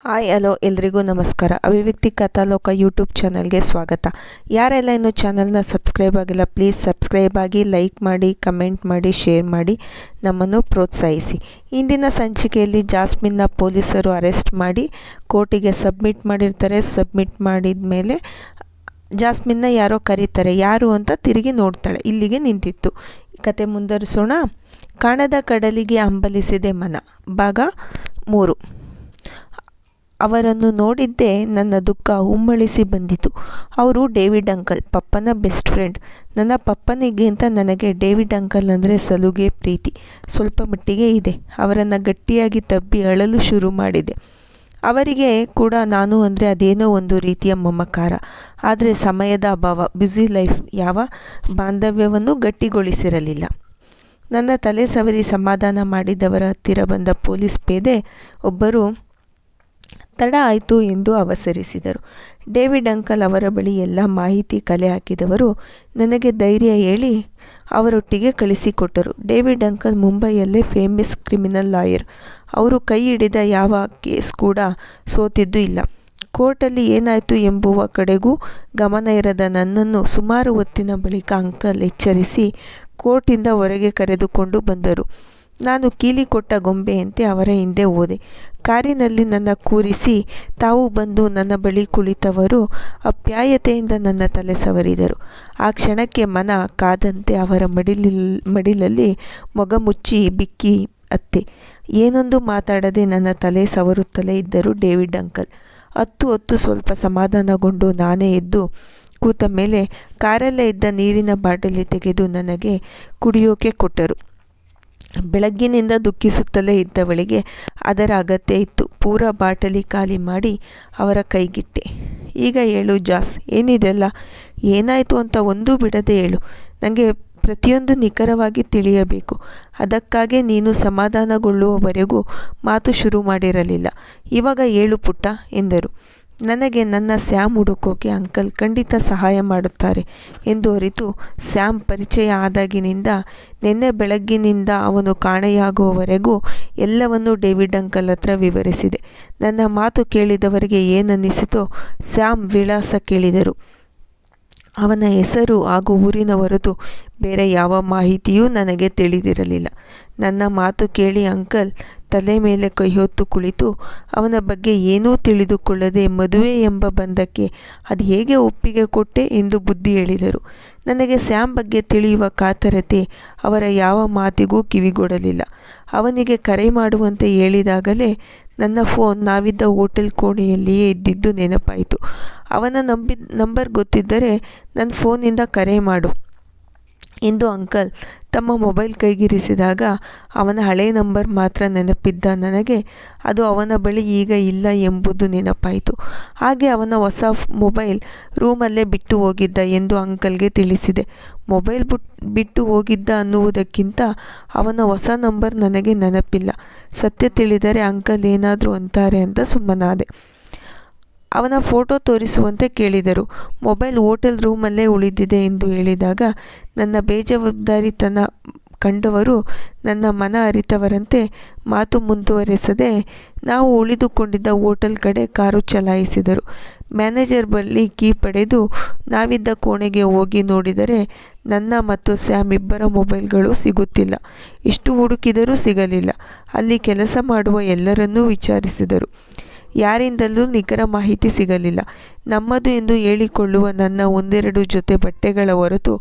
Hi hello ಎಲ್ರಿಗೂ ನಮಸ್ಕಾರ. ಅಭಿವ್ಯಕ್ತಿ ಕಥಾಲೋಕ ಯೂಟ್ಯೂಬ್ ಚಾನಲ್ಗೆ ಸ್ವಾಗತ. ಯಾರೆಲ್ಲ ಇನ್ನೂ ಚಾನಲ್ನ ಸಬ್ಸ್ಕ್ರೈಬ್ ಆಗಿಲ್ಲ ಪ್ಲೀಸ್ ಸಬ್ಸ್ಕ್ರೈಬ್ ಆಗಿ, ಲೈಕ್ ಮಾಡಿ, ಕಮೆಂಟ್ ಮಾಡಿ, ಶೇರ್ ಮಾಡಿ ನಮ್ಮನ್ನು ಪ್ರೋತ್ಸಾಹಿಸಿ. ಇಂದಿನ ಸಂಚಿಕೆಯಲ್ಲಿ ಜಾಸ್ಮಿನ್ನ ಪೊಲೀಸರು ಅರೆಸ್ಟ್ ಮಾಡಿ ಕೋರ್ಟಿಗೆ ಸಬ್ಮಿಟ್ ಮಾಡಿರ್ತಾರೆ. ಸಬ್ಮಿಟ್ ಮಾಡಿದ ಮೇಲೆ ಜಾಸ್ಮಿನ್ನ ಯಾರೋ ಕರೀತಾರೆ, ಯಾರು ಅಂತ ತಿರುಗಿ ನೋಡ್ತಾಳೆ. ಇಲ್ಲಿಗೆ ನಿಂತಿತ್ತು. ಕತೆ ಮುಂದುವರಿಸೋಣ. ಕಾಣದ ಕಡಲಿಗೆ ಹಂಬಲಿಸಿದೆ ಮನ, ಭಾಗ 3. ಅವರನ್ನು ನೋಡಿದ್ದೇ ನನ್ನ ದುಃಖ ಉಮ್ಮಳಿಸಿ ಬಂದಿತು. ಅವರು ಡೇವಿಡ್ ಅಂಕಲ್, ಪಪ್ಪನ ಬೆಸ್ಟ್ ಫ್ರೆಂಡ್. ನನ್ನ ಪಪ್ಪನಿಗಿಂತ ನನಗೆ ಡೇವಿಡ್ ಅಂಕಲ್ ಅಂದರೆ ಸಲುಗೆ, ಪ್ರೀತಿ ಸ್ವಲ್ಪ ಮಟ್ಟಿಗೆ ಇದೆ. ಅವರನ್ನು ಗಟ್ಟಿಯಾಗಿ ತಬ್ಬಿ ಅಳಲು ಶುರು ಮಾಡಿದೆ. ಅವರಿಗೆ ಕೂಡ ನಾನು ಅಂದರೆ ಅದೇನೋ ಒಂದು ರೀತಿಯ ಮಮಕಾರ. ಆದರೆ ಸಮಯದ ಅಭಾವ, ಬ್ಯುಸಿ ಲೈಫ್ ಯಾವ ಬಾಂಧವ್ಯವನ್ನು ಗಟ್ಟಿಗೊಳಿಸಿರಲಿಲ್ಲ. ನನ್ನ ತಲೆ ಸವರಿ ಸಮಾಧಾನ ಮಾಡಿದವರ ಹತ್ತಿರ ಬಂದ ಪೊಲೀಸ್ ಪೇದೆ ಒಬ್ಬರು ತಡ ಆಯಿತು ಎಂದು ಅವಸರಿಸಿದರು. ಡೇವಿಡ್ ಅಂಕಲ್ ಅವರ ಬಳಿ ಎಲ್ಲ ಮಾಹಿತಿ ಕಲೆ ಹಾಕಿದವರು ನನಗೆ ಧೈರ್ಯ ಹೇಳಿ ಅವರೊಟ್ಟಿಗೆ ಕಳಿಸಿಕೊಟ್ಟರು. ಡೇವಿಡ್ ಅಂಕಲ್ ಮುಂಬೈಯಲ್ಲೇ ಫೇಮಸ್ ಕ್ರಿಮಿನಲ್ ಲಾಯರ್. ಅವರು ಕೈ ಹಿಡಿದ ಯಾವ ಕೇಸ್ ಕೂಡ ಸೋತಿದ್ದು ಇಲ್ಲ. ಕೋರ್ಟಲ್ಲಿ ಏನಾಯಿತು ಎಂಬುವ ಕಡೆಗೂ ಗಮನ ಇರದ ನನ್ನನ್ನು ಸುಮಾರು ಹೊತ್ತಿನ ಬಳಿಕ ಅಂಕಲ್ ಎಚ್ಚರಿಸಿ ಕೋರ್ಟಿಂದ ಹೊರಗೆ ಕರೆದುಕೊಂಡು ಬಂದರು. ನಾನು ಕೀಲಿ ಕೊಟ್ಟ ಗೊಂಬೆಯಂತೆ ಅವರ ಹಿಂದೆ ಹೋದೆ. ಕಾರಿನಲ್ಲಿ ನನ್ನ ಕೂರಿಸಿ ತಾವು ಬಂದು ನನ್ನ ಬಳಿ ಕುಳಿತವರು ಅಪ್ಯಾಯತೆಯಿಂದ ನನ್ನ ತಲೆ ಸವರಿದರು. ಆ ಕ್ಷಣಕ್ಕೆ ಮನ ಕಾದಂತೆ ಅವರ ಮಡಿಲಲ್ಲಿ ಮೊಗ ಮುಚ್ಚಿ ಬಿಕ್ಕಿ ಅತ್ತೆ. ಏನೊಂದು ಮಾತಾಡದೆ ನನ್ನ ತಲೆ ಸವರುತ್ತಲೇ ಇದ್ದರು ಡೇವಿಡ್ ಅಂಕಲ್. ಹೊತ್ತು ಸ್ವಲ್ಪ ಸಮಾಧಾನಗೊಂಡು ನಾನೇ ಎದ್ದು ಕೂತ ಮೇಲೆ ಕಾರಲ್ಲೇ ಇದ್ದ ನೀರಿನ ಬಾಟಲಿ ತೆಗೆದು ನನಗೆ ಕುಡಿಯೋಕೆ ಕೊಟ್ಟರು. ಬೆಳಗ್ಗಿನಿಂದ ದುಃಖಿಸುತ್ತಲೇ ಇದ್ದವಳಿಗೆ ಅದರ ಅಗತ್ಯ ಇತ್ತು. ಪೂರ ಬಾಟಲಿ ಖಾಲಿ ಮಾಡಿ ಅವರ ಕೈಗಿಟ್ಟೆ. ಈಗ ಹೇಳು ಜಾಸ್, ಏನಿದೆಲ್ಲ? ಏನಾಯಿತು ಅಂತ ಒಂದೂ ಬಿಡದೆ ಹೇಳು. ನನಗೆ ಪ್ರತಿಯೊಂದು ನಿಖರವಾಗಿ ತಿಳಿಯಬೇಕು. ಅದಕ್ಕಾಗೇ ನೀನು ಸಮಾಧಾನಗೊಳ್ಳುವವರೆಗೂ ಮಾತು ಶುರು ಮಾಡಿರಲಿಲ್ಲ. ಇವಾಗ ಹೇಳು ಪುಟ್ಟ ಎಂದರು. ನನಗೆ ನನ್ನ ಸ್ಯಾಮ್ ಹುಡುಕೋಕೆ ಅಂಕಲ್ ಖಂಡಿತ ಸಹಾಯ ಮಾಡುತ್ತಾರೆ ಎಂದು ಅರಿತು ಸ್ಯಾಮ್ ಪರಿಚಯ ಆದಾಗಿನಿಂದ ನಿನ್ನೆ ಬೆಳಗ್ಗಿನಿಂದ ಅವನು ಕಾಣೆಯಾಗುವವರೆಗೂ ಎಲ್ಲವನ್ನೂ ಡೇವಿಡ್ ಅಂಕಲ್ ಹತ್ರ ವಿವರಿಸಿದೆ. ನನ್ನ ಮಾತು ಕೇಳಿದವರಿಗೆ ಏನನ್ನಿಸಿತೋ ಸ್ಯಾಮ್ ವಿಳಾಸ ಕೇಳಿದರು. ಅವನ ಹೆಸರು ಹಾಗೂ ಊರಿನ ಹೊರತು ಬೇರೆ ಯಾವ ಮಾಹಿತಿಯೂ ನನಗೆ ತಿಳಿದಿರಲಿಲ್ಲ. ನನ್ನ ಮಾತು ಕೇಳಿ ಅಂಕಲ್ ತಲೆ ಮೇಲೆ ಕೈಹೊತ್ತು ಕುಳಿತು ಅವನ ಬಗ್ಗೆ ಏನೂ ತಿಳಿದುಕೊಳ್ಳದೆ ಮದುವೆ ಎಂಬ ಬಂಧಕ್ಕೆ ಅದು ಹೇಗೆ ಒಪ್ಪಿಗೆ ಕೊಟ್ಟೆ ಎಂದು ಬುದ್ಧಿ ಹೇಳಿದರು. ನನಗೆ ಸ್ಯಾಮ್ ಬಗ್ಗೆ ತಿಳಿಯುವ ಕಾತರತೆ ಅವರ ಯಾವ ಮಾತಿಗೂ ಕಿವಿಗೊಡಲಿಲ್ಲ. ಅವನಿಗೆ ಕರೆ ಮಾಡುವಂತೆ ಹೇಳಿದಾಗಲೇ ನನ್ನ ಫೋನ್ ನಾವಿದ್ದ ಹೋಟೆಲ್ ಕೋಣೆಯಲ್ಲಿಯೇ ಇದ್ದಿದ್ದು ನೆನಪಾಯಿತು. ಅವನ ನಂಬರ್ ಗೊತ್ತಿದ್ದರೆ ನನ್ನ ಫೋನಿಂದ ಕರೆ ಮಾಡು ಎಂದು ಅಂಕಲ್ ತಮ್ಮ ಮೊಬೈಲ್ ಕೈಗಿರಿಸಿದಾಗ ಅವನ ಹಳೆ ನಂಬರ್ ಮಾತ್ರ ನೆನಪಿದ್ದ ನನಗೆ ಅದು ಅವನ ಬಳಿ ಈಗ ಇಲ್ಲ ಎಂಬುದು ನೆನಪಾಯಿತು. ಹಾಗೆ ಅವನ ಹೊಸ ಮೊಬೈಲ್ ರೂಮಲ್ಲೇ ಬಿಟ್ಟು ಹೋಗಿದ್ದ ಎಂದು ಅಂಕಲ್ಗೆ ತಿಳಿಸಿದೆ. ಮೊಬೈಲ್ ಬಿಟ್ಟು ಹೋಗಿದ್ದ ಅನ್ನುವುದಕ್ಕಿಂತ ಅವನ ಹೊಸ ನಂಬರ್ ನನಗೆ ನೆನಪಿಲ್ಲ. ಸತ್ಯ ತಿಳಿದರೆ ಅಂಕಲ್ ಏನಾದರೂ ಅಂತಾರೆ ಅಂತ ಸುಮ್ಮನಾದೆ. ಅವನ ಫೋಟೋ ತೋರಿಸುವಂತೆ ಕೇಳಿದರು. ಮೊಬೈಲ್ ಹೋಟೆಲ್ ರೂಮಲ್ಲೇ ಉಳಿದಿದೆ ಎಂದು ಹೇಳಿದಾಗ ನನ್ನ ಬೇಜವಾಬ್ದಾರಿತನ ಕಂಡವರು ನನ್ನ ಮನ ಅರಿತವರಂತೆ ಮಾತು ಮುಂದುವರೆಸದೆ ನಾವು ಉಳಿದುಕೊಂಡಿದ್ದ ಹೋಟೆಲ್ ಕಡೆ ಕಾರು ಚಲಾಯಿಸಿದರು. ಮ್ಯಾನೇಜರ್ ಬಳಿ ಕೀ ಪಡೆದು ನಾವಿದ್ದ ಕೋಣೆಗೆ ಹೋಗಿ ನೋಡಿದರೆ ನನ್ನ ಮತ್ತು ಸ್ಯಾಮ್ ಇಬ್ಬರ ಮೊಬೈಲ್ಗಳು ಸಿಗುತ್ತಿಲ್ಲ. ಎಷ್ಟು ಹುಡುಕಿದರೂ ಸಿಗಲಿಲ್ಲ. ಅಲ್ಲಿ ಕೆಲಸ ಮಾಡುವ ಎಲ್ಲರನ್ನೂ ವಿಚಾರಿಸಿದರು. ಯಾರಿಂದಲೂ ನಿಖರ ಮಾಹಿತಿ ಸಿಗಲಿಲ್ಲ. ನಮ್ಮದು ಎಂದು ಹೇಳಿಕೊಳ್ಳುವ ನನ್ನ ಒಂದೆರಡು ಜೊತೆ ಬಟ್ಟೆಗಳ ಹೊರತು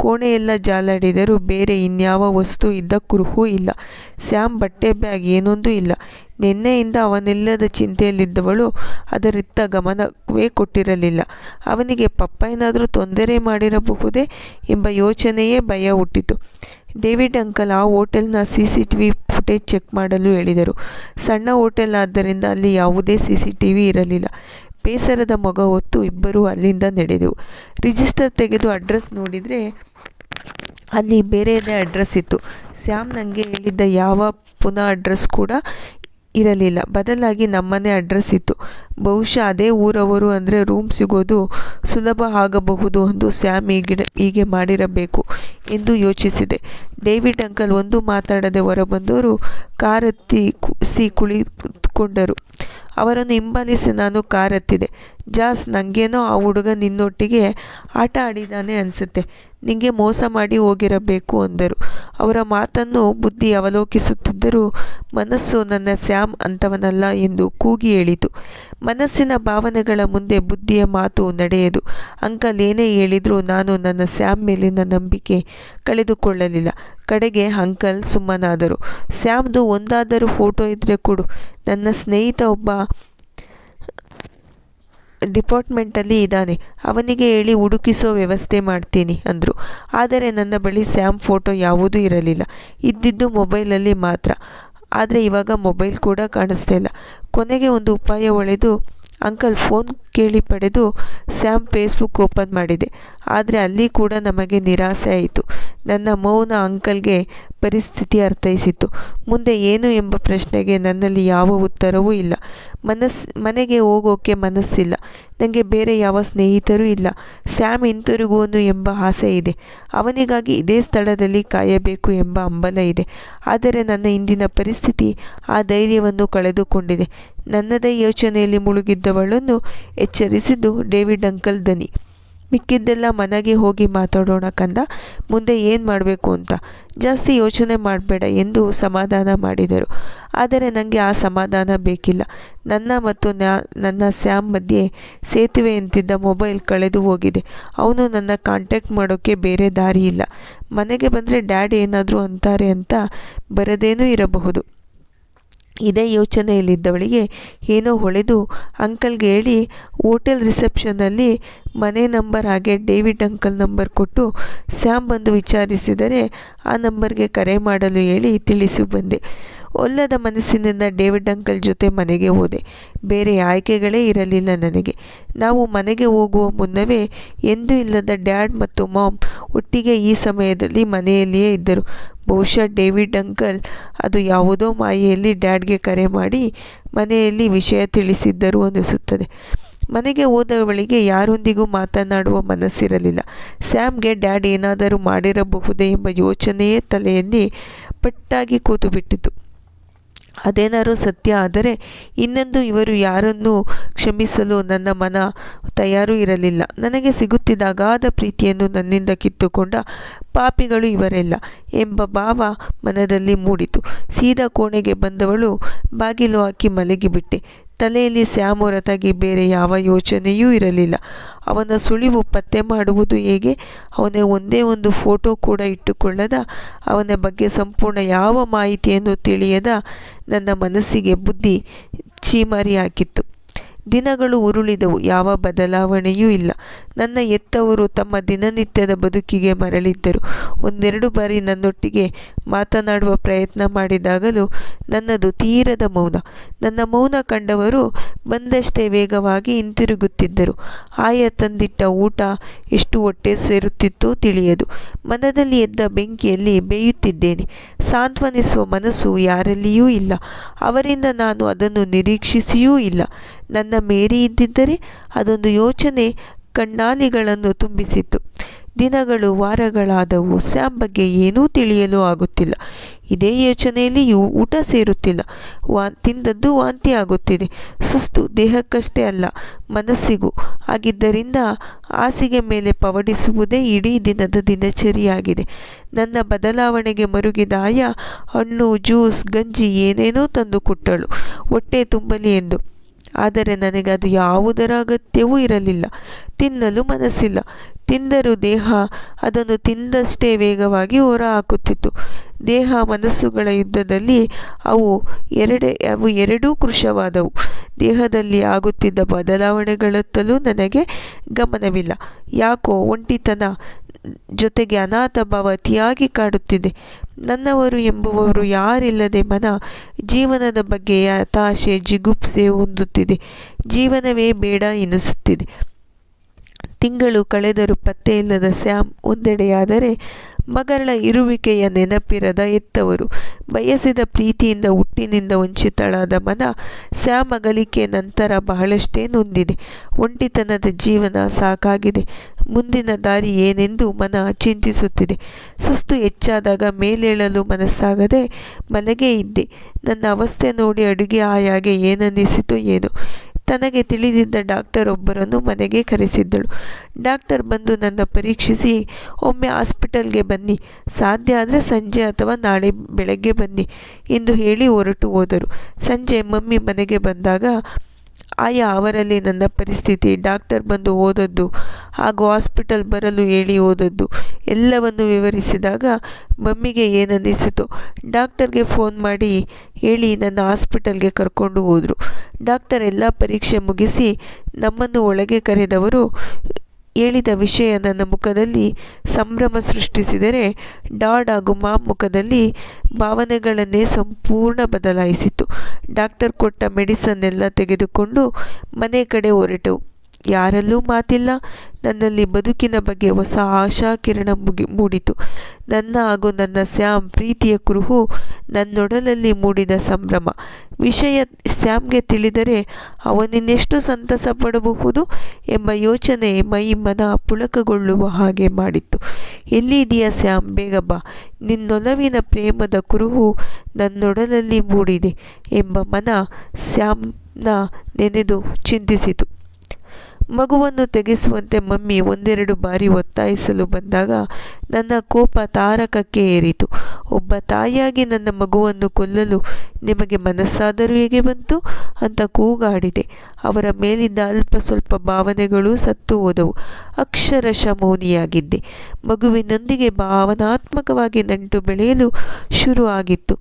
ಕೋಣೆಯೆಲ್ಲ ಜಾಲಾಡಿದರೂ ಬೇರೆ ಇನ್ಯಾವ ವಸ್ತು ಇದ್ದ ಕುರುಹೂ ಇಲ್ಲ. ಸ್ಯಾಮ್ ಬಟ್ಟೆ ಬ್ಯಾಗ್ ಏನೊಂದೂ ಇಲ್ಲ. ನಿನ್ನೆಯಿಂದ ಅವನಿಲ್ಲದ ಚಿಂತೆಯಲ್ಲಿದ್ದವಳು ಅದರಿತ್ತ ಗಮನವೇ ಕೊಟ್ಟಿರಲಿಲ್ಲ. ಅವನಿಗೆ ಪಪ್ಪ ಏನಾದರೂ ತೊಂದರೆ ಮಾಡಿರಬಹುದೇ ಎಂಬ ಯೋಚನೆಯೇ ಭಯ ಹುಟ್ಟಿತು. ಡೇವಿಡ್ ಅಂಕಲ್ ಆ ಹೋಟೆಲ್ನ CCTV ಫುಟೇಜ್ ಚೆಕ್ ಮಾಡಲು ಹೇಳಿದರು. ಸಣ್ಣ ಹೋಟೆಲ್ ಆದ್ದರಿಂದ ಅಲ್ಲಿ ಯಾವುದೇ CCTV ಇರಲಿಲ್ಲ. ಬೇಸರದ ಮೊಗ ಹೊತ್ತು ಇಬ್ಬರೂ ಅಲ್ಲಿಂದ ನಡೆದೆವು. ರಿಜಿಸ್ಟರ್ ತೆಗೆದು ಅಡ್ರೆಸ್ ನೋಡಿದರೆ ಅಲ್ಲಿ ಬೇರೆಯದೇ ಅಡ್ರೆಸ್ ಇತ್ತು. ಸ್ಯಾಮ್ ನನಗೆ ಹೇಳಿದ್ದ ಯಾವ ಪುನಃ ಅಡ್ರೆಸ್ ಕೂಡ ಇರಲಿಲ್ಲ. ಬದಲಾಗಿ ನಮ್ಮನೆ ಅಡ್ರೆಸ್ ಇತ್ತು. ಬಹುಶಃ ಅದೇ ಊರವರು ಅಂದರೆ ರೂಮ್ ಸಿಗೋದು ಸುಲಭ ಆಗಬಹುದು ಎಂದು ಸ್ಯಾಮ್ ಹೀಗೆ ಮಾಡಿರಬೇಕು ಎಂದು ಯೋಚಿಸಿದೆ. ಡೇವಿಡ್ ಅಂಕಲ್ ಒಂದು ಮಾತಾಡದೆ ಹೊರಬಂದವರು ಕಾರ್ ಹತ್ತಿ ಕೂತ್ಕೊಂಡರು. ಅವರನ್ನು ಹಿಂಬಾಲಿಸಿ ನಾನು ಕಾರ್ ಹತ್ತಿದೆ. ಜಾಸ್, ನನಗೇನೋ ಆ ಹುಡುಗ ನಿನ್ನೊಟ್ಟಿಗೆ ಆಟ ಆಡಿದ್ದಾನೆ ಅನಿಸುತ್ತೆ, ನಿಂಗೆ ಮೋಸ ಮಾಡಿ ಹೋಗಿರಬೇಕು ಅಂದರು. ಅವರ ಮಾತನ್ನು ಬುದ್ಧಿ ಅವಲೋಕಿಸುತ್ತಿದ್ದರೂ ಮನಸ್ಸು ನನ್ನ ಸ್ಯಾಮ್ ಅಂಥವನಲ್ಲ ಎಂದು ಕೂಗಿ ಹೇಳಿತು. ಮನಸ್ಸಿನ ಭಾವನೆಗಳ ಮುಂದೆ ಬುದ್ಧಿಯ ಮಾತು ನಡೆಯದು. ಅಂಕಲ್ ಏನೇ ಹೇಳಿದರೂ ನಾನು ನನ್ನ ಸ್ಯಾಮ್ ಮೇಲಿನ ನಂಬಿಕೆ ಕಳೆದುಕೊಳ್ಳಲಿಲ್ಲ. ಕಡೆಗೆ ಅಂಕಲ್ ಸುಮ್ಮನಾದರು. ಸ್ಯಾಮ್ದು ಒಂದಾದರೂ ಫೋಟೋ ಇದ್ದರೆ ಕೊಡು, ನನ್ನ ಸ್ನೇಹಿತ ಒಬ್ಬ ಡಿಪಾರ್ಟ್ಮೆಂಟಲ್ಲಿ ಇದ್ದಾನೆ, ಅವನಿಗೆ ಹೇಳಿ ಹುಡುಕಿಸೋ ವ್ಯವಸ್ಥೆ ಮಾಡ್ತೀನಿ ಅಂದರು. ಆದರೆ ನನ್ನ ಬಳಿ ಸ್ಯಾಮ್ ಫೋಟೋ ಯಾವುದೂ ಇರಲಿಲ್ಲ. ಇದ್ದಿದ್ದು ಮೊಬೈಲಲ್ಲಿ ಮಾತ್ರ. ಆದರೆ ಇವಾಗ ಮೊಬೈಲ್ ಕೂಡ ಕಾಣಿಸ್ತಾ ಇಲ್ಲ. ಕೊನೆಗೆ ಒಂದು ಉಪಾಯ ಹೊಳೆದು ಅಂಕಲ್ ಫೋನ್ ಕೇಳಿ ಪಡೆದು ಸ್ಯಾಮ್ ಫೇಸ್ಬುಕ್ ಓಪನ್ ಮಾಡಿದೆ. ಆದರೆ ಅಲ್ಲಿ ಕೂಡ ನಮಗೆ ನಿರಾಸೆ ಆಯಿತು. ನನ್ನ ಮೌನ ಅಂಕಲ್ಗೆ ಪರಿಸ್ಥಿತಿ ಅರ್ಥೈಸಿತು. ಮುಂದೆ ಏನು ಎಂಬ ಪ್ರಶ್ನೆಗೆ ನನ್ನಲ್ಲಿ ಯಾವ ಉತ್ತರವೂ ಇಲ್ಲ. ಮನೆಗೆ ಹೋಗೋಕ್ಕೆ ಮನಸ್ಸಿಲ್ಲ. ನನಗೆ ಬೇರೆ ಯಾವ ಸ್ನೇಹಿತರೂ ಇಲ್ಲ. ಸ್ಯಾಮ್ ಹಿಂತಿರುಗುವನು ಎಂಬ ಆಸೆ ಇದೆ. ಅವನಿಗಾಗಿ ಇದೇ ಸ್ಥಳದಲ್ಲಿ ಕಾಯಬೇಕು ಎಂಬ ಹಂಬಲ ಇದೆ. ಆದರೆ ನನ್ನ ಇಂದಿನ ಪರಿಸ್ಥಿತಿ ಆ ಧೈರ್ಯವನ್ನು ಕಳೆದುಕೊಂಡಿದೆ. ನನ್ನದೇ ಯೋಚನೆಯಲ್ಲಿ ಮುಳುಗಿದ್ದವಳನ್ನು ಎಚ್ಚರಿಸಿದ್ದು ಡೇವಿಡ್ ಅಂಕಲ್ ದನಿ. ಮಿಕ್ಕಿದ್ದೆಲ್ಲ ಮನೆಗೆ ಹೋಗಿ ಮಾತಾಡೋಣ ಕಂದ, ಮುಂದೆ ಏನು ಮಾಡಬೇಕು ಅಂತ ಜಾಸ್ತಿ ಯೋಚನೆ ಮಾಡಬೇಡ ಎಂದು ಸಮಾಧಾನ ಮಾಡಿದರು. ಆದರೆ ನನಗೆ ಆ ಸಮಾಧಾನ ಬೇಕಿಲ್ಲ. ನನ್ನ ಮತ್ತು ನನ್ನ ಸ್ಯಾಮ್ ಮಧ್ಯೆ ಸೇತುವೆ ಅಂತಿದ್ದ ಮೊಬೈಲ್ ಕಳೆದು ಹೋಗಿದೆ. ಅವನು ನನ್ನ ಕಾಂಟ್ಯಾಕ್ಟ್ ಮಾಡೋಕ್ಕೆ ಬೇರೆ ದಾರಿ ಇಲ್ಲ. ಮನೆಗೆ ಬಂದರೆ ಡ್ಯಾಡ್ ಏನಾದರೂ ಅಂತಾರೆ ಅಂತ ಬರದೇನೂ ಇರಬಹುದು. ಇದೇ ಯೋಚನೆಯಲ್ಲಿದ್ದವಳಿಗೆ ಏನೋ ಹೊಳೆದು ಅಂಕಲ್ಗೆ ಹೇಳಿ ಹೋಟೆಲ್ ರಿಸೆಪ್ಷನ್ನಲ್ಲಿ ಮನೆ ನಂಬರ್ ಹಾಗೆ ಡೇವಿಡ್ ಅಂಕಲ್ ನಂಬರ್ ಕೊಟ್ಟು ಸ್ಯಾಮ್ ಬಂದು ವಿಚಾರಿಸಿದರೆ ಆ ನಂಬರ್ಗೆ ಕರೆ ಮಾಡಲು ಹೇಳಿ ತಿಳಿಸಿ ಬಂದೆ. ಒಲ್ಲದ ಮನಸ್ಸಿನಿಂದ ಡೇವಿಡ್ ಅಂಕಲ್ ಜೊತೆ ಮನೆಗೆ ಹೋದೆ. ಬೇರೆ ಆಯ್ಕೆಗಳೇ ಇರಲಿಲ್ಲ ನನಗೆ. ನಾವು ಮನೆಗೆ ಹೋಗುವ ಮುನ್ನವೇ ಎಂದೂ ಇಲ್ಲದ ಡ್ಯಾಡ್ ಮತ್ತು ಮಾಮ್ ಒಟ್ಟಿಗೆ ಈ ಸಮಯದಲ್ಲಿ ಮನೆಯಲ್ಲಿಯೇ ಇದ್ದರು. ಬಹುಶಃ ಡೇವಿಡ್ ಅಂಕಲ್ ಅದು ಯಾವುದೋ ಮಾಯೆಯಲ್ಲಿ ಡ್ಯಾಡ್ಗೆ ಕರೆ ಮಾಡಿ ಮನೆಯಲ್ಲಿ ವಿಷಯ ತಿಳಿಸಿದ್ದರು ಅನಿಸುತ್ತದೆ. ಮನೆಗೆ ಹೋದವಳಿಗೆ ಯಾರೊಂದಿಗೂ ಮಾತನಾಡುವ ಮನಸ್ಸಿರಲಿಲ್ಲ. ಸ್ಯಾಮ್ಗೆ ಡ್ಯಾಡ್ ಏನಾದರೂ ಮಾಡಿರಬಹುದೇ ಎಂಬ ಯೋಚನೆಯೇ ತಲೆಯಲ್ಲಿ ಪಟ್ಟಾಗಿ ಕೂತುಬಿಟ್ಟಿತು. ಅದೇನಾದರೂ ಸತ್ಯ ಆದರೆ ಇನ್ನೊಂದು ಇವರು ಯಾರನ್ನೂ ಕ್ಷಮಿಸಲು ನನ್ನ ಮನ ತಯಾರು ಇರಲಿಲ್ಲ. ನನಗೆ ಸಿಗುತ್ತಿದ್ದ ಅಗಾಧ ಪ್ರೀತಿಯನ್ನು ನನ್ನಿಂದ ಕಿತ್ತುಕೊಂಡ ಪಾಪಿಗಳು ಇವರೆಲ್ಲ ಎಂಬ ಭಾವ ಮನದಲ್ಲಿ ಮೂಡಿತು. ಸೀದಾ ಕೋಣೆಗೆ ಬಂದವಳು ಬಾಗಿಲು ಹಾಕಿ ಮಲಗಿಬಿಟ್ಟೆ. ತಲೆಯಲ್ಲಿ ಸ್ಯಾಮ್ ಹೊರತಾಗಿ ಬೇರೆ ಯಾವ ಯೋಚನೆಯೂ ಇರಲಿಲ್ಲ. ಅವನ ಸುಳಿವು ಪತ್ತೆ ಮಾಡುವುದು ಹೇಗೆ? ಅವನ ಒಂದೇ ಒಂದು ಫೋಟೋ ಕೂಡ ಇಟ್ಟುಕೊಳ್ಳದ, ಅವನ ಬಗ್ಗೆ ಸಂಪೂರ್ಣ ಯಾವ ಮಾಹಿತಿಯನ್ನು ತಿಳಿಯದ ನನ್ನ ಮನಸ್ಸಿಗೆ ಬುದ್ಧಿ ಛೀಮಾರಿ ಹಾಕಿತ್ತು. ದಿನಗಳು ಉರುಳಿದವು. ಯಾವ ಬದಲಾವಣೆಯೂ ಇಲ್ಲ. ನನ್ನ ಹೆತ್ತವರು ತಮ್ಮ ದಿನನಿತ್ಯದ ಬದುಕಿಗೆ ಮರಳಿದ್ದರು. ಒಂದೆರಡು ಬಾರಿ ನನ್ನೊಟ್ಟಿಗೆ ಮಾತನಾಡುವ ಪ್ರಯತ್ನ ಮಾಡಿದಾಗಲೂ ನನ್ನದು ತೀರದ ಮೌನ. ನನ್ನ ಮೌನ ಕಂಡವರು ಬಂದಷ್ಟೇ ವೇಗವಾಗಿ ಹಿಂತಿರುಗುತ್ತಿದ್ದರು. ಆಯ ತಂದಿಟ್ಟ ಊಟ ಎಷ್ಟು ಹೊಟ್ಟೆ ಸೇರುತ್ತಿತ್ತೋ ತಿಳಿಯದು. ಮನದಲ್ಲಿ ಎದ್ದ ಬೆಂಕಿಯಲ್ಲಿ ಬೇಯುತ್ತಿದ್ದೇನೆ. ಸಾಂತ್ವನಿಸುವ ಮನಸ್ಸು ಯಾರಲ್ಲಿಯೂ ಇಲ್ಲ. ಅವರಿಂದ ನಾನು ಅದನ್ನು ನಿರೀಕ್ಷಿಸಿಯೂ ಇಲ್ಲ. ನನ್ನ ಮೇರಿ ಇದ್ದಿದ್ದರೆ ಅದೊಂದು ಯೋಚನೆ ಕಣ್ಣಾಲಿಗಳನ್ನು ತುಂಬಿಸಿತ್ತು. ದಿನಗಳು ವಾರಗಳಾದವು. ಸ್ಯಾಮ್ ಬಗ್ಗೆ ಏನೂ ತಿಳಿಯಲು ಆಗುತ್ತಿಲ್ಲ. ಇದೇ ಯೋಚನೆಯಲ್ಲಿ ಊಟ ಸೇರುತ್ತಿಲ್ಲ. ತಿಂದದ್ದು ವಾಂತಿ ಆಗುತ್ತಿದೆ. ಸುಸ್ತು ದೇಹಕ್ಕಷ್ಟೇ ಅಲ್ಲ, ಮನಸ್ಸಿಗೂ ಆಗಿದ್ದರಿಂದ ಹಾಸಿಗೆ ಮೇಲೆ ಪವಡಿಸುವುದೇ ಇಡೀ ದಿನದ ದಿನಚರಿಯಾಗಿದೆ. ನನ್ನ ಬದಲಾವಣೆಗೆ ಮರುಗಿದ ಆಯ ಹಣ್ಣು, ಜ್ಯೂಸ್, ಗಂಜಿ ಏನೇನೋ ತಂದು ಕೊಟ್ಟಳು ಹೊಟ್ಟೆ ತುಂಬಲಿ ಎಂದು. ಆದರೆ ನನಗೆ ಅದು ಯಾವುದರ ಅಗತ್ಯವೂ ಇರಲಿಲ್ಲ. ತಿನ್ನಲು ಮನಸ್ಸಿಲ್ಲ. ತಿಂದರೂ ದೇಹ ಅದನ್ನು ತಿಂದಷ್ಟೇ ವೇಗವಾಗಿ ಹೊರ ಹಾಕುತ್ತಿತ್ತು. ದೇಹ ಮನಸ್ಸುಗಳ ಯುದ್ಧದಲ್ಲಿ ಅವು ಎರಡೂ ಕೃಶವಾದವು. ದೇಹದಲ್ಲಿ ಆಗುತ್ತಿದ್ದ ಬದಲಾವಣೆಗಳತ್ತಲೂ ನನಗೆ ಗಮನವಿಲ್ಲ. ಯಾಕೋ ಒಂಟಿತನ ಜೊತೆಗೆ ಅನಾಥ ಭಾವ ಅತಿಯಾಗಿ ಕಾಡುತ್ತಿದೆ. ನನ್ನವರು ಎಂಬುವವರು ಯಾರಿಲ್ಲದೆ ಮನ ಜೀವನದ ಬಗ್ಗೆ ಹತಾಶೆ, ಜಿಗುಪ್ಸೆ ಹೊಂದುತ್ತಿದೆ. ಜೀವನವೇ ಬೇಡ ಎನಿಸುತ್ತಿದೆ. ತಿಂಗಳು ಕಳೆದರೂ ಪತ್ತೆ ಇಲ್ಲದ ಸ್ಯಾಮ್ ಒಂದೆಡೆಯಾದರೆ, ಮಗಳ ಇರುವಿಕೆಯ ನೆನಪಿರದ ಎತ್ತವರು, ಬಯಸಿದ ಪ್ರೀತಿಯಿಂದ ಹುಟ್ಟಿನಿಂದ ವಂಚಿತಳಾದ ಮನ ಸ್ಯಾಮ್ ಅಗಲಿಕೆ ನಂತರ ಬಹಳಷ್ಟೇ ನೊಂದಿದೆ. ಒಂಟಿತನದ ಜೀವನ ಸಾಕಾಗಿದೆ. ಮುಂದಿನ ದಾರಿ ಏನೆಂದು ಮನ ಚಿಂತಿಸುತ್ತಿದೆ. ಸುಸ್ತು ಹೆಚ್ಚಾದಾಗ ಮೇಲೇಳಲು ಮನಸ್ಸಾಗದೆ ಮಲಗೇ ಇದ್ದೆ. ನನ್ನ ಅವಸ್ಥೆ ನೋಡಿ ಅಡುಗೆ ಆಯಾಗೆ ಏನನ್ನಿಸಿತು ಏನೋ. ತನಗೆ ತಿಳಿದಿದ್ದ ಡಾಕ್ಟರ್ ಒಬ್ಬರನ್ನು ಮನೆಗೆ ಕರೆಸಿದ್ದಳು. ಡಾಕ್ಟರ್ ಬಂದು ನನ್ನ ಪರೀಕ್ಷಿಸಿ, ಒಮ್ಮೆ ಹಾಸ್ಪಿಟಲ್ಗೆ ಬನ್ನಿ, ಸಾಧ್ಯ ಆದರೆ ಸಂಜೆ ಅಥವಾ ನಾಳೆ ಬೆಳಗ್ಗೆ ಬನ್ನಿ ಎಂದು ಹೇಳಿ ಹೊರಟು ಹೋದರು. ಸಂಜೆ ಮಮ್ಮಿ ಮನೆಗೆ ಬಂದಾಗ ಆಯಾ ಅವರಲ್ಲಿ ನನ್ನ ಪರಿಸ್ಥಿತಿ, ಡಾಕ್ಟರ್ ಬಂದು ಹೋದದ್ದು ಹಾಗೂ ಹಾಸ್ಪಿಟಲ್ ಬರಲು ಹೇಳಿ ಹೋದದ್ದು ಎಲ್ಲವನ್ನು ವಿವರಿಸಿದಾಗ ಮಮ್ಮಿಗೆ ಏನನ್ನಿಸಿತು. ಡಾಕ್ಟರ್ಗೆ ಫೋನ್ ಮಾಡಿ ಹೇಳಿ ನನ್ನ ಹಾಸ್ಪಿಟಲ್ಗೆ ಕರ್ಕೊಂಡು ಹೋದರು. ಡಾಕ್ಟರ್ ಎಲ್ಲ ಪರೀಕ್ಷೆ ಮುಗಿಸಿ ನಮ್ಮನ್ನು ಒಳಗೆ ಕರೆದವರು ಹೇಳಿದ ವಿಷಯ ನನ್ನ ಮುಖದಲ್ಲಿ ಸಂಭ್ರಮ ಸೃಷ್ಟಿಸಿದರೆ, ಡಾಡ್ ಹಾಗೂ ಮಾಮ್ ಮುಖದಲ್ಲಿ ಭಾವನೆಗಳನ್ನೇ ಸಂಪೂರ್ಣ ಬದಲಾಯಿಸಿತು. ಡಾಕ್ಟರ್ ಕೊಟ್ಟ ಮೆಡಿಸನ್ ಎಲ್ಲ ತೆಗೆದುಕೊಂಡು ಮನೆ ಕಡೆ ಹೊರಟೆವು. ಯಾರಲ್ಲೂ ಮಾತಿಲ್ಲ. ನನ್ನಲ್ಲಿ ಬದುಕಿನ ಬಗ್ಗೆ ಹೊಸ ಆಶಾ ಕಿರಣ ಮೂಡಿತು. ನನ್ನ ಹಾಗೂ ನನ್ನ ಸ್ಯಾಮ್ ಪ್ರೀತಿಯ ಕುರುಹು ನನ್ನೊಡಲಲ್ಲಿ ಮೂಡಿದ ಸಂಭ್ರಮ ವಿಷಯ ಸ್ಯಾಮ್ಗೆ ತಿಳಿದರೆ ಅವನಿನ್ನೆಷ್ಟು ಸಂತಸ ಪಡಬಹುದು ಎಂಬ ಯೋಚನೆ ಮೈ ಮನ ಪುಳಕಗೊಳ್ಳುವ ಹಾಗೆ ಮಾಡಿತ್ತು. ಎಲ್ಲಿದೆಯಾ ಸ್ಯಾಮ್, ಬೇಗ ಬಾ, ನಿನ್ನೊಲವಿನ ಪ್ರೇಮದ ಕುರುಹು ನನ್ನೊಡಲಲ್ಲಿ ಮೂಡಿದೆ ಎಂಬ ಮನ ಸ್ಯಾಮ್ನ ನೆನೆದು ಚಿಂತಿಸಿತು. ಮಗುವನ್ನು ತೆಗೆಸುವಂತೆ ಮಮ್ಮಿ ಒಂದೆರಡು ಬಾರಿ ಒತ್ತಾಯಿಸಲು ಬಂದಾಗ ನನ್ನ ಕೋಪ ತಾರಕಕ್ಕೆ ಏರಿತು. ಒಬ್ಬ ತಾಯಿಯಾಗಿ ನನ್ನ ಮಗುವನ್ನು ಕೊಲ್ಲಲು ನಿಮಗೆ ಮನಸ್ಸಾದರೂ ಹೇಗೆ ಬಂತು ಅಂತ ಕೂಗಾಡಿದೆ. ಅವರ ಮೇಲಿದ್ದ ಅಲ್ಪ ಸ್ವಲ್ಪ ಭಾವನೆಗಳು ಸತ್ತು ಹೋದವು. ಅಕ್ಷರಶಃ ಮೌನಿಯಾಗಿದ್ದೆ. ಮಗುವಿನೊಂದಿಗೆ ಭಾವನಾತ್ಮಕವಾಗಿ ನಂಟು ಬೆಳೆಯಲು ಶುರು ಆಗಿತ್ತು.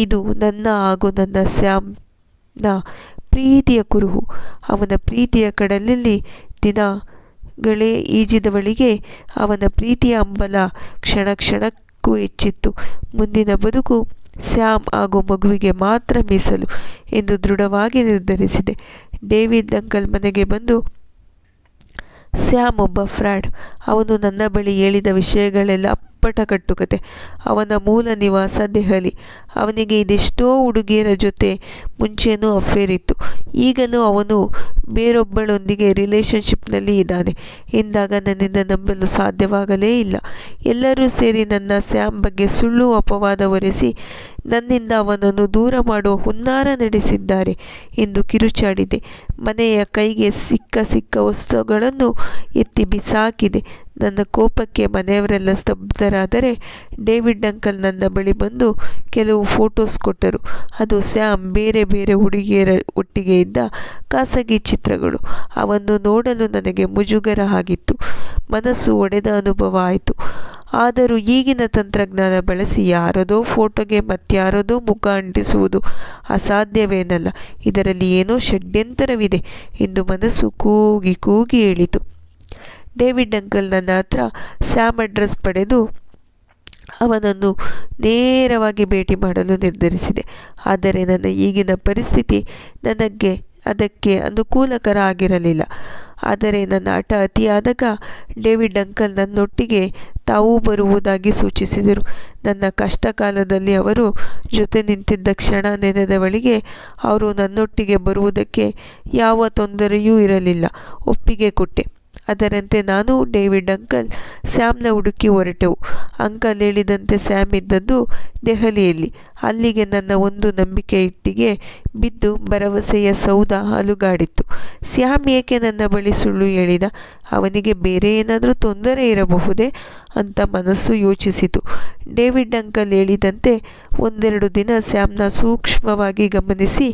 ಇದು ನನ್ನ ಹಾಗೂ ನನ್ನ ಸ್ಯಾಮ್ನ ಪ್ರೀತಿಯ ಕುರುಹು. ಅವನ ಪ್ರೀತಿಯ ಕಡಲಲ್ಲಿ ದಿನಗಳೇ ಈಜಿದವಳಿಗೆ ಅವನ ಪ್ರೀತಿಯ ಹಂಬಲ ಕ್ಷಣ ಕ್ಷಣಕ್ಕೂ ಹೆಚ್ಚಿತ್ತು. ಮುಂದಿನ ಬದುಕು ಸ್ಯಾಮ್ ಹಾಗೂ ಮಗುವಿಗೆ ಮಾತ್ರ ಮೀಸಲು ಎಂದು ದೃಢವಾಗಿ ನಿರ್ಧರಿಸಿದೆ. ಡೇವಿಡ್ ಅಂಕಲ್ ಮನೆಗೆ ಬಂದು, ಸ್ಯಾಮ್ ಒಬ್ಬ ಫ್ರಾಡ್. ಅವನು ನನ್ನ ಬಳಿ ಹೇಳಿದ ವಿಷಯಗಳೆಲ್ಲ ಅಪ್ಪಟ ಕಟ್ಟುಕತೆ. ಅವನ ಮೂಲ ನಿವಾಸ ದೆಹಲಿ. ಅವನಿಗೆ ಇದೆಷ್ಟೋ ಹುಡುಗಿಯರ ಜೊತೆ ಮುಂಚೆನೂ ಅಫೇರ್ ಇತ್ತು. ಈಗಲೂ ಅವನು ಬೇರೊಬ್ಬಳೊಂದಿಗೆ ರಿಲೇಷನ್ಶಿಪ್ನಲ್ಲಿ ಇದ್ದಾನೆ ಎಂದಾಗ ನನ್ನಿಂದ ನಂಬಲು ಸಾಧ್ಯವಾಗಲೇ ಇಲ್ಲ. ಎಲ್ಲರೂ ಸೇರಿ ನನ್ನ ಸ್ಯಾಮ್ ಬಗ್ಗೆ ಸುಳ್ಳು ಅಪವಾದ ಹೊರಿಸಿ ನನ್ನಿಂದ ಅವನನ್ನು ದೂರ ಮಾಡುವ ಹುನ್ನಾರ ನಡೆಸಿದ್ದಾರೆ ಎಂದು ಕಿರುಚಾಡಿದೆ. ಮನೆಯ ಕೈಗೆ ಸಿಕ್ಕ ವಸ್ತುಗಳನ್ನು ಎತ್ತಿ ಬಿಸಾಕಿದೆ. ನನ್ನ ಕೋಪಕ್ಕೆ ಮನೆಯವರೆಲ್ಲ ಸ್ತಬ್ಧರಾದರೆ ಡೇವಿಡ್ ಅಂಕಲ್ ನನ್ನ ಬಳಿ ಬಂದು ಕೆಲವು ಫೋಟೋಸ್ ಕೊಟ್ಟರು. ಅದು ಸ್ಯಾಮ್ ಬೇರೆ ಬೇರೆ ಹುಡುಗಿಯರ ಒಟ್ಟಿಗೆ ಇದ್ದ ಖಾಸಗಿ ಚಿತ್ರಗಳು. ಅವನ್ನು ನೋಡಲು ನನಗೆ ಮುಜುಗರ ಆಗಿತ್ತು. ಮನಸ್ಸು ಒಡೆದ ಅನುಭವ ಆಯಿತು. ಆದರೂ ಈಗಿನ ತಂತ್ರಜ್ಞಾನ ಬಳಸಿ ಯಾರದೋ ಫೋಟೋಗೆ ಮತ್ಯಾರದೋ ಮುಖ ಅಂಟಿಸುವುದು ಅಸಾಧ್ಯವೇನಲ್ಲ. ಇದರಲ್ಲಿ ಏನೋ ಷಡ್ಯಂತರವಿದೆ ಎಂದು ಮನಸ್ಸು ಕೂಗಿ ಕೂಗಿ ಹೇಳಿತು. ಡೇವಿಡ್ ಅಂಕಲ್ ನನ್ನ ಹತ್ರ ಸ್ಯಾಮ್ ಅಡ್ರೆಸ್ ಪಡೆದು ಅವನನ್ನು ನೇರವಾಗಿ ಭೇಟಿ ಮಾಡಲು ನಿರ್ಧರಿಸಿದೆ. ಆದರೆ ನನ್ನ ಈಗಿನ ಪರಿಸ್ಥಿತಿ ನನಗೆ ಅದಕ್ಕೆ ಅನುಕೂಲಕರ ಆಗಿರಲಿಲ್ಲ. ಆದರೆ ನನ್ನ ಹಠ ಅತಿಯಾದಾಗ ಡೇವಿಡ್ ಅಂಕಲ್ ನನ್ನೊಟ್ಟಿಗೆ ತಾವೂ ಬರುವುದಾಗಿ ಸೂಚಿಸಿದರು. ನನ್ನ ಕಷ್ಟ ಕಾಲದಲ್ಲಿ ಅವರು ಜೊತೆ ನಿಂತಿದ್ದ ಕ್ಷಣ ನೆನೆದವಳಿಗೆ ಅವರು ನನ್ನೊಟ್ಟಿಗೆ ಬರುವುದಕ್ಕೆ ಯಾವ ತೊಂದರೆಯೂ ಇರಲಿಲ್ಲ. ಒಪ್ಪಿಗೆ ಕೊಟ್ಟೆ. ಅದರಂತೆ ನಾನು ಡೇವಿಡ್ ಅಂಕಲ್ ಸ್ಯಾಮ್ನ ಹುಡುಕಿ ಹೊರಟೆವು. ಅಂಕಲ್ ಹೇಳಿದಂತೆ ಸ್ಯಾಮ್ ಇದ್ದದ್ದು ದೆಹಲಿಯಲ್ಲಿ. ಅಲ್ಲಿಗೆ ನನ್ನ ಒಂದು ನಂಬಿಕೆ ಇಟ್ಟಿಗೆ ಬಿದ್ದು ಭರವಸೆಯ ಸೌಧ ಅಲುಗಾಡಿತ್ತು. ಸ್ಯಾಮ್ ಏಕೆ ನನ್ನ ಬಳಿ ಸುಳ್ಳು ಹೇಳಿದ? ಅವನಿಗೆ ಬೇರೆ ಏನಾದರೂ ತೊಂದರೆ ಇರಬಹುದೇ ಅಂತ ಮನಸ್ಸು ಯೋಚಿಸಿತು. ಡೇವಿಡ್ ಅಂಕಲ್ ಹೇಳಿದಂತೆ ಒಂದೆರಡು ದಿನ ಸ್ಯಾಮ್ನ ಸೂಕ್ಷ್ಮವಾಗಿ ಗಮನಿಸಿ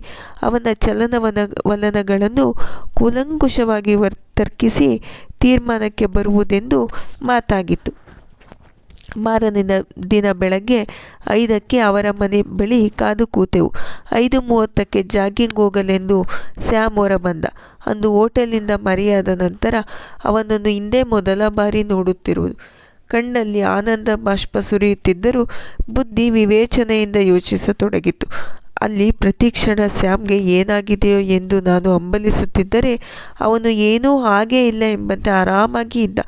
ಅವನ ಚಲನವಲನಗಳನ್ನು ಕೂಲಂಕುಷವಾಗಿ ತರ್ಕಿಸಿ ತೀರ್ಮಾನಕ್ಕೆ ಬರುವುದೆಂದು ಮಾತಾಗಿತ್ತು. ಮಾರನೆಯ ದಿನ ಬೆಳಗ್ಗೆ 5ಕ್ಕೆ ಅವರ ಮನೆ ಬಳಿ ಕಾದು ಕೂತೆವು. 5:30ಕ್ಕೆ ಜಾಗಿಂಗ್ ಹೋಗಲೆಂದು ಸ್ಯಾಮ್ ಹೊರಬಂದ. ಅಂದು ಹೋಟೆಲಿಂದ ಮರೆಯಾದ ನಂತರ ಅವನನ್ನು ಹಿಂದೆ ಮೊದಲ ಬಾರಿ ನೋಡುತ್ತಿರುವುದು. ಕಣ್ಣಲ್ಲಿ ಆನಂದ ಬಾಷ್ಪ ಸುರಿಯುತ್ತಿದ್ದರೂ ಬುದ್ಧಿ ವಿವೇಚನೆಯಿಂದ ಯೋಚಿಸತೊಡಗಿತು. ಅಲ್ಲಿ ಪ್ರತಿಕ್ಷಣ ಸ್ಯಾಮ್ಗೆ ಏನಾಗಿದೆಯೋ ಎಂದು ನಾನು ಹಂಬಲಿಸುತ್ತಿದ್ದರೆ ಅವನು ಏನೂ ಹಾಗೇ ಇಲ್ಲ ಎಂಬಂತೆ ಆರಾಮಾಗಿ ಇದ್ದ.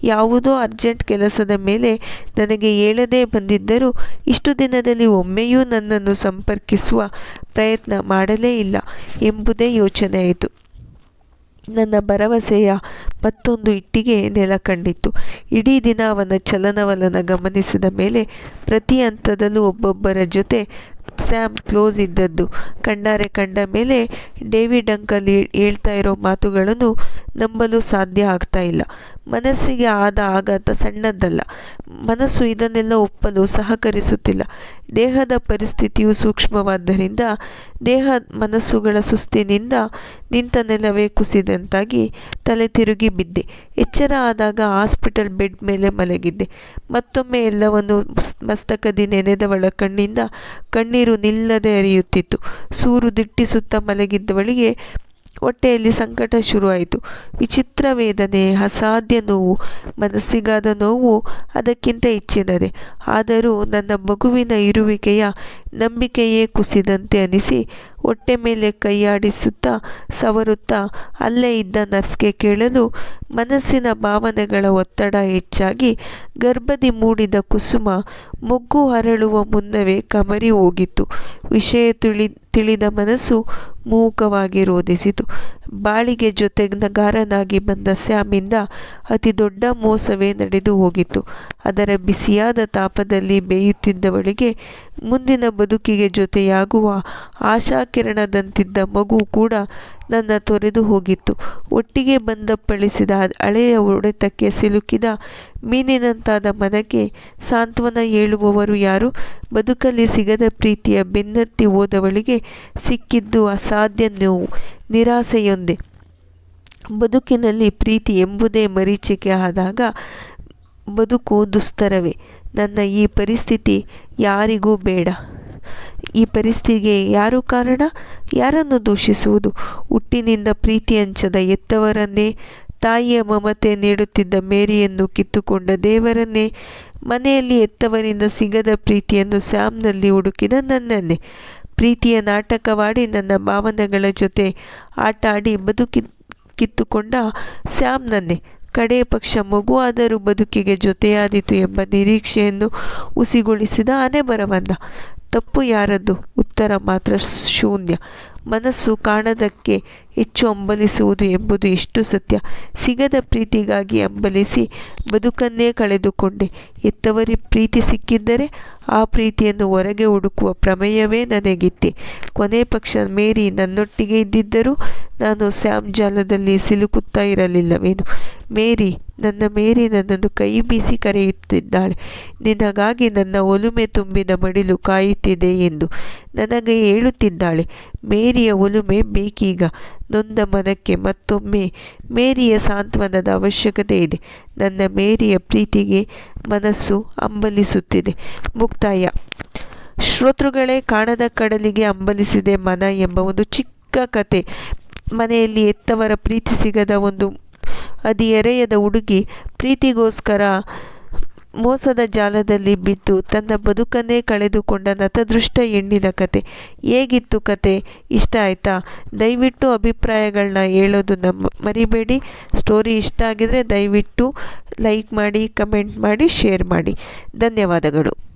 ಯಾವುದೋ ಅರ್ಜೆಂಟ್ ಕೆಲಸದ ಮೇಲೆ ನನಗೆ ಹೇಳದೇ ಬಂದಿದ್ದರೂ ಇಷ್ಟು ದಿನದಲ್ಲಿ ಒಮ್ಮೆಯೂ ನನ್ನನ್ನು ಸಂಪರ್ಕಿಸುವ ಪ್ರಯತ್ನ ಮಾಡಲೇ ಇಲ್ಲ ಎಂಬುದೇ ಯೋಚನೆಯಾಯಿತು. ನನ್ನ ಭರವಸೆಯ ಮತ್ತೊಂದು ಇಟ್ಟಿಗೆ ನೆಲ ಕಂಡಿತ್ತು. ಇಡೀ ದಿನ ಅವನ ಚಲನವಲನ ಗಮನಿಸಿದ ಮೇಲೆ ಪ್ರತಿ ಹಂತದಲ್ಲೂ ಒಬ್ಬೊಬ್ಬರ ಜೊತೆ ಸ್ಯಾಮ್ ಕ್ಲೋಸ್ ಇದ್ದದ್ದು ಕಂಡ ಮೇಲೆ ಡೇವಿಡ್ ಅಂಕಲ್ ಹೇಳ್ತಾ ಇರೋ ಮಾತುಗಳನ್ನು ನಂಬಲು ಸಾಧ್ಯ ಆಗ್ತಾ ಇಲ್ಲ. ಮನಸ್ಸಿಗೆ ಆದ ಆಘಾತ ಸಣ್ಣದ್ದಲ್ಲ. ಮನಸ್ಸು ಇದನ್ನೆಲ್ಲ ಒಪ್ಪಲು ಸಹಕರಿಸುತ್ತಿಲ್ಲ. ದೇಹದ ಪರಿಸ್ಥಿತಿಯು ಸೂಕ್ಷ್ಮವಾದ್ದರಿಂದ ದೇಹ ಮನಸ್ಸುಗಳ ಸುಸ್ತಿನಿಂದ ನಿಂತ ನೆಲವೇ ಕುಸಿದಂತಾಗಿ ತಲೆ ತಿರುಗಿ ಬಿದ್ದೆ. ಎಚ್ಚರ ಆದಾಗ ಹಾಸ್ಪಿಟಲ್ ಬೆಡ್ ಮೇಲೆ ಮಲಗಿದ್ದೆ. ಮತ್ತೊಮ್ಮೆ ಎಲ್ಲವನ್ನು ಮಸ್ತಕದಿ ನೆನೆದವಳ ಕಣ್ಣಿಂದ ಕಣ್ಣೀರು ನಿಲ್ಲದೆ ಹರಿಯುತ್ತಿತ್ತು. ಸೂರು ದಿಟ್ಟಿಸುತ್ತಾ ಮಲಗಿದ್ದವಳಿಗೆ ಹೊಟ್ಟೆಯಲ್ಲಿ ಸಂಕಟ ಶುರುವಾಯಿತು. ವಿಚಿತ್ರ ವೇದನೆ, ಅಸಾಧ್ಯ ನೋವು, ಮನಸ್ಸಿಗಾದ ನೋವು ಅದಕ್ಕಿಂತ ಹೆಚ್ಚಿನದೆ. ಆದರೂ ನನ್ನ ಮಗುವಿನ ಇರುವಿಕೆಯ ನಂಬಿಕೆಯೇ ಕುಸಿದಂತೆ ಅನಿಸಿ ಹೊಟ್ಟೆ ಮೇಲೆ ಕೈಯಾಡಿಸುತ್ತಾ ಸವರುತ್ತಾ ಅಲ್ಲೇ ಇದ್ದ ನರ್ಸ್ಗೆ ಕೇಳಲು ಮನಸ್ಸಿನ ಭಾವನೆಗಳ ಒತ್ತಡ ಹೆಚ್ಚಾಗಿ ಗರ್ಭದಿ ಮೂಡಿದ ಕುಸುಮ ಮೊಗ್ಗು ಅರಳುವ ಮುನ್ನವೇ ಕಮರಿ ಹೋಗಿತ್ತು. ವಿಷಯ ತಿಳಿದ ಮನಸ್ಸು ಮೂಕವಾಗಿ ರೋಧಿಸಿತು. ಬಾಳಿಗೆ ಜೊತೆಗಾರನಾಗಿ ಬಂದ ಸ್ಯಾಮಿಂದ ಅತಿ ದೊಡ್ಡ ಮೋಸವೇ ನಡೆದು ಹೋಗಿತ್ತು. ಅದರ ಬಿಸಿಯಾದ ತಾಪದಲ್ಲಿ ಬೇಯುತ್ತಿದ್ದವಳಿಗೆ ಮುಂದಿನ ಬದುಕಿಗೆ ಜೊತೆಯಾಗುವ ಆಶಾಕಿರಣದಂತಿದ್ದ ಮಗು ಕೂಡ ನನ್ನ ತೊರೆದು ಹೋಗಿತ್ತು. ಒಟ್ಟಿಗೆ ಬಂದಪ್ಪಳಿಸಿದ ಹಳೆಯ ಹೊಡೆತಕ್ಕೆ ಸಿಲುಕಿದ ಮೀನಿನಂತಾದ ಮನಕ್ಕೆ ಸಾಂತ್ವನ ಹೇಳುವವರು ಯಾರು? ಬದುಕಲ್ಲಿ ಸಿಗದ ಪ್ರೀತಿಯ ಬೆನ್ನತ್ತಿ ಹೋದವಳಿಗೆ ಸಿಕ್ಕಿದ್ದು ಅಸಾಧ್ಯ ನೋವು, ನಿರಾಸೆಯೊಂದೇ. ಬದುಕಿನಲ್ಲಿ ಪ್ರೀತಿ ಎಂಬುದೇ ಮರೀಚಿಕೆ ಆದಾಗ ಬದುಕು ದುಸ್ತರವೇ. ನನ್ನ ಈ ಪರಿಸ್ಥಿತಿ ಯಾರಿಗೂ ಬೇಡ. ಈ ಪರಿಸ್ಥಿತಿಗೆ ಯಾರು ಕಾರಣ? ಯಾರನ್ನು ದೂಷಿಸುವುದು? ಹುಟ್ಟಿನಿಂದ ಪ್ರೀತಿ ಹಂಚದ ಹೆತ್ತವರನ್ನೇ, ತಾಯಿಯ ಮಮತೆ ನೀಡುತ್ತಿದ್ದ ಮೇರಿಯನ್ನು ಕಿತ್ತುಕೊಂಡ ದೇವರನ್ನೇ, ಮನೆಯಲ್ಲಿ ಹೆತ್ತವರಿಂದ ಸಿಗದ ಪ್ರೀತಿಯನ್ನು ಸ್ಯಾಮ್ನಲ್ಲಿ ಹುಡುಕಿದ ನನ್ನನ್ನೇ, ಪ್ರೀತಿಯ ನಾಟಕವಾಡಿ ನನ್ನ ಭಾವನೆಗಳ ಜೊತೆ ಆಟ ಆಡಿ ಕಿತ್ತುಕೊಂಡ ಸ್ಯಾಮ್ನನ್ನೇ. ಕಡೇ ಪಕ್ಷ ಮಗು ಆದರೂ ಬದುಕಿಗೆ ಜೊತೆಯಾದೀತು ಎಂಬ ನಿರೀಕ್ಷೆಯನ್ನು ಹುಸಿಗೊಳಿಸಿದ ಹಣೆಬರಹವಲ್ಲ. ತಪ್ಪು ಯಾರದ್ದು? ಉತ್ತರ ಮಾತ್ರ ಶೂನ್ಯ. ಮನಸ್ಸು ಕಾಣದಕ್ಕೆ ಹೆಚ್ಚು ಹಂಬಲಿಸುವುದು ಎಂಬುದು ಎಷ್ಟು ಸತ್ಯ. ಸಿಗದ ಪ್ರೀತಿಗಾಗಿ ಹಂಬಲಿಸಿ ಬದುಕನ್ನೇ ಕಳೆದುಕೊಂಡೆ. ಹೆತ್ತವರಿ ಪ್ರೀತಿ ಸಿಕ್ಕಿದ್ದರೆ ಆ ಪ್ರೀತಿಯನ್ನು ಹೊರಗೆ ಹುಡುಕುವ ಪ್ರಮೇಯವೇ ನನಗಿತ್ತೆ. ಕೊನೆ ಪಕ್ಷ ಮೇರಿ ನನ್ನೊಟ್ಟಿಗೆ ಇದ್ದಿದ್ದರೂ ನಾನು ಸ್ಯಾಮ್ ಜಾಲದಲ್ಲಿ ಸಿಲುಕುತ್ತಾ ಇರಲಿಲ್ಲವೇನು? ಮೇರಿ ನನ್ನನ್ನು ಕೈ ಬೀಸಿ ಕರೆಯುತ್ತಿದ್ದಾಳೆ. ನಿನಗಾಗಿ ನನ್ನ ಒಲುಮೆ ತುಂಬಿದ ಮಡಿಲು ಕಾಯುತ್ತಿದೆ ಎಂದು ನನಗೆ ಹೇಳುತ್ತಿದ್ದಾಳೆ. ಮೇರಿಯ ಒಲುಮೆ ಬೇಕೀಗ. ನೊಂದ ಮನಕ್ಕೆ ಮತ್ತೊಮ್ಮೆ ಮೇರಿಯ ಸಾಂತ್ವನದ ಅವಶ್ಯಕತೆ ಇದೆ. ನನ್ನ ಮೇರಿಯ ಪ್ರೀತಿಗೆ ಮನಸ್ಸು ಹಂಬಲಿಸುತ್ತಿದೆ. ಮುಕ್ತಾಯ. ಶ್ರೋತೃಗಳೇ, ಕಾಣದ ಕಡಲಿಗೆ ಹಂಬಲಿಸಿದೆ ಮನ ಎಂಬ ಒಂದು ಚಿಕ್ಕ ಕತೆ. ಮನೆಯಲ್ಲಿ ಹೆತ್ತವರ ಪ್ರೀತಿ ಸಿಗದ ಒಂದು ಹದಿಹರೆಯದ ಹುಡುಗಿ ಪ್ರೀತಿಗೋಸ್ಕರ ಮೋಸದ ಜಾಲದಲ್ಲಿ ಬಿದ್ದು ತನ್ನ ಬದುಕನ್ನೇ ಕಳೆದುಕೊಂಡ ನತದೃಷ್ಟ ಹೆಣ್ಣಿನ ಕತೆ. ಹೇಗಿತ್ತು ಕತೆ? ಇಷ್ಟ ಆಯಿತಾ? ದಯವಿಟ್ಟು ಅಭಿಪ್ರಾಯಗಳನ್ನ ಹೇಳೋದು ಮರಿಬೇಡಿ. ಸ್ಟೋರಿ ಇಷ್ಟ ಆಗಿದರೆ ದಯವಿಟ್ಟು ಲೈಕ್ ಮಾಡಿ, ಕಮೆಂಟ್ ಮಾಡಿ, ಶೇರ್ ಮಾಡಿ. ಧನ್ಯವಾದಗಳು.